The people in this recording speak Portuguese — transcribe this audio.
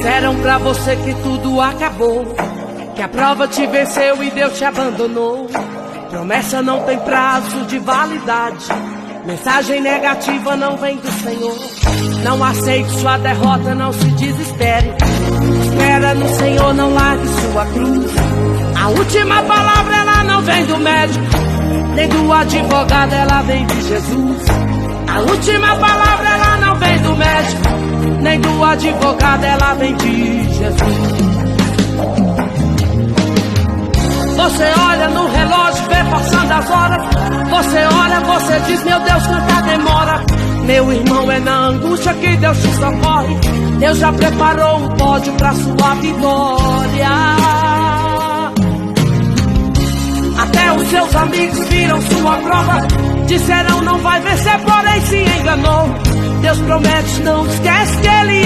Disseram pra você que tudo acabou, que a prova te venceu e Deus te abandonou. Promessa não tem prazo de validade, mensagem negativa não vem do Senhor. Não aceite sua derrota, não se desespere. Espera no Senhor, não largue sua cruz. A última palavra ela não vem do médico, nem do advogado, ela vem de Jesus. A última palavra ela não vem do médico, nem do advogado, ela vem de Jesus. Você olha no relógio, vê passando as horas. Você ora, você diz, meu Deus, quanta demora. Meu irmão, é na angústia que Deus te socorre. Deus já preparou um pódio pra sua vitória. Até os seus amigos viram sua prova, disseram não vai vencer, porém se enganou. Deus promete, não esquece que Ele